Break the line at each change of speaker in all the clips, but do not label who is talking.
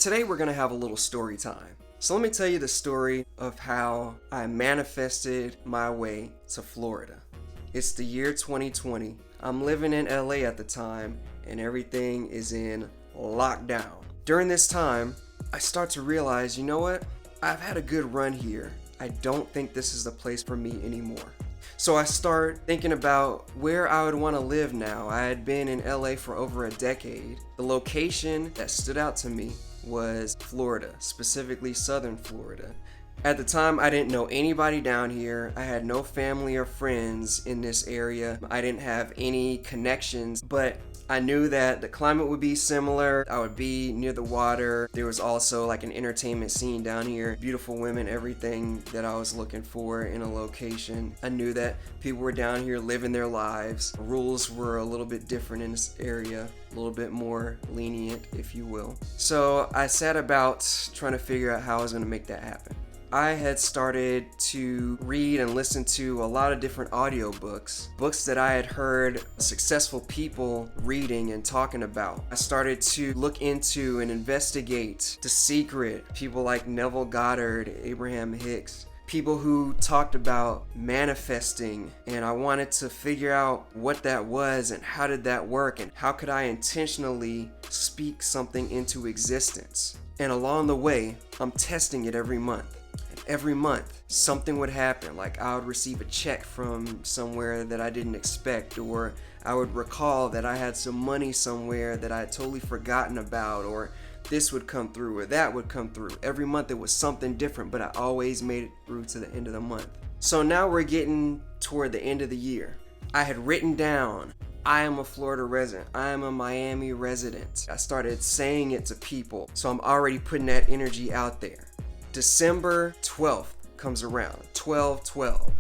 Today we're going to have a little story time. So let me tell you the story of how I manifested my way to Florida. It's the year 2020. I'm living in LA at the time and everything is in lockdown. During this time, I start to realize, you know what? I've had a good run here. I don't think this is the place for me anymore. So I start thinking about where I would want to live now. I had been in LA for over a decade. The location that stood out to me was Florida, specifically Southern Florida. At the time, I didn't know anybody down here. I had no family or friends in this area. I didn't have any connections, but I knew that the climate would be similar. I would be near the water. There was also like an entertainment scene down here. Beautiful women, everything that I was looking for in a location. I knew that people were down here living their lives. Rules were a little bit different in this area, a little bit more lenient, if you will. So I set about trying to figure out how I was going to make that happen. I had started to read and listen to a lot of different audiobooks, books that I had heard successful people reading and talking about. I started to look into and investigate The Secret, people like Neville Goddard, Abraham Hicks, people who talked about manifesting, and I wanted to figure out what that was and how did that work and how could I intentionally speak something into existence. And along the way, I'm testing it every month. Every month, something would happen, like I would receive a check from somewhere that I didn't expect, or I would recall that I had some money somewhere that I had totally forgotten about, or this would come through, or that would come through. Every month it was something different, but I always made it through to the end of the month. So now we're getting toward the end of the year. I had written down, I am a Florida resident. I am a Miami resident. I started saying it to people, so I'm already putting that energy out there. December 12th comes around, 12/12.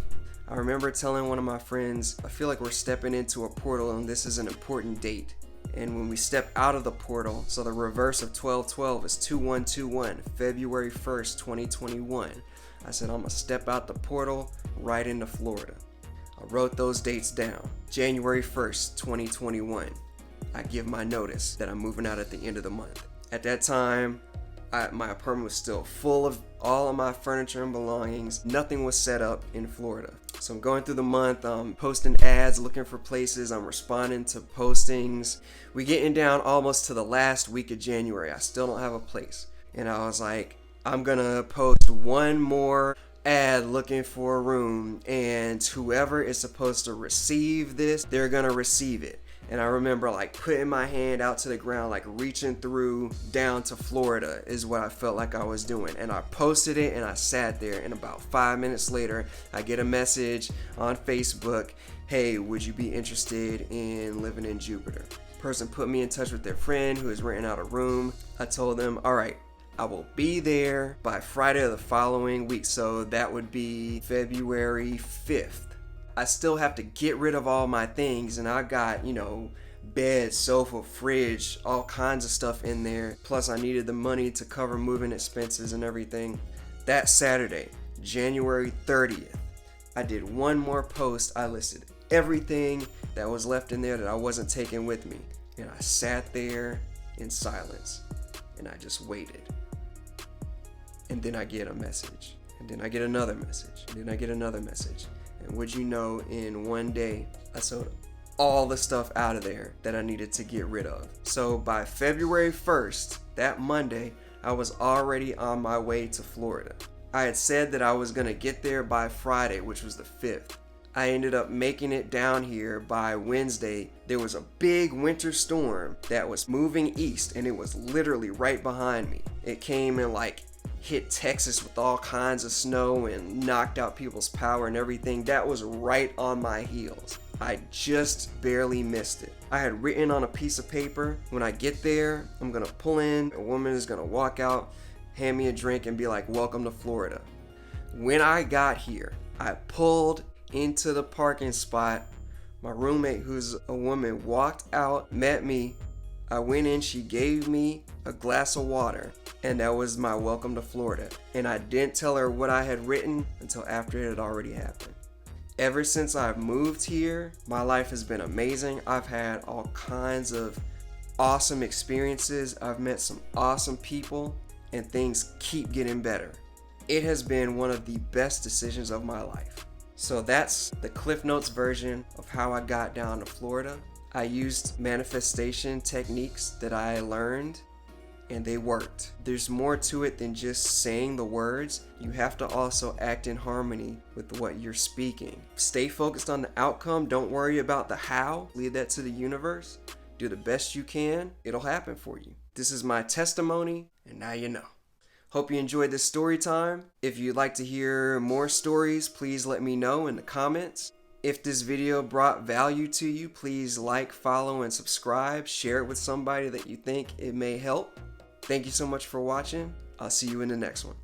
I remember telling one of my friends, I feel like we're stepping into a portal and this is an important date. And when we step out of the portal, so the reverse of 12/12 is 21/21, February 1st, 2021. I said, I'm gonna step out the portal right into Florida. I wrote those dates down. January 1st, 2021. I give my notice that I'm moving out at the end of the month. At that time, my apartment was still full of all of my furniture and belongings. Nothing was set up in Florida. So I'm going through the month, I'm posting ads, looking for places, I'm responding to postings. We're getting down almost to the last week of January. I still don't have a place. And I was like, I'm gonna post one more ad looking for a room, and whoever is supposed to receive this, they're gonna receive it. And I remember like putting my hand out to the ground, like reaching through down to Florida is what I felt like I was doing. And I posted it and I sat there, and about 5 minutes later, I get a message on Facebook, hey, would you be interested in living in Jupiter? Person put me in touch with their friend who is renting out a room. I told them, all right, I will be there by Friday of the following week. So that would be February 5th. I still have to get rid of all my things, and I got, bed, sofa, fridge, all kinds of stuff in there. Plus I needed the money to cover moving expenses and everything. That Saturday, January 30th, I did one more post. I listed everything that was left in there that I wasn't taking with me. And I sat there in silence and I just waited. And then I get a message, and then I get another message, and then I get another message. And would you know, in one day, I sold all the stuff out of there that I needed to get rid of. So by February 1st, that Monday, I was already on my way to Florida. I had said that I was gonna get there by Friday, which was the 5th. I ended up making it down here by Wednesday. There was a big winter storm that was moving east, and it was literally right behind me. It came and hit Texas with all kinds of snow and knocked out people's power and everything. That was right on my heels. I just barely missed it. I had written on a piece of paper, when I get there, I'm gonna pull in, a woman is gonna walk out, hand me a drink and be like, welcome to Florida. When I got here, I pulled into the parking spot. My roommate, who's a woman, walked out, met me. I went in, she gave me a glass of water, and that was my welcome to Florida. And I didn't tell her what I had written until after it had already happened. Ever since I've moved here, my life has been amazing. I've had all kinds of awesome experiences, I've met some awesome people, and things keep getting better. It has been one of the best decisions of my life. So that's the Cliff Notes version of how I got down to Florida. I used manifestation techniques that I learned, and they worked. There's more to it than just saying the words. You have to also act in harmony with what you're speaking. Stay focused on the outcome. Don't worry about the how. Leave that to the universe. Do the best you can. It'll happen for you. This is my testimony, and now you know. Hope you enjoyed this story time. If you'd like to hear more stories, please let me know in the comments. If this video brought value to you, please like, follow, and subscribe. Share it with somebody that you think it may help. Thank you so much for watching. I'll see you in the next one.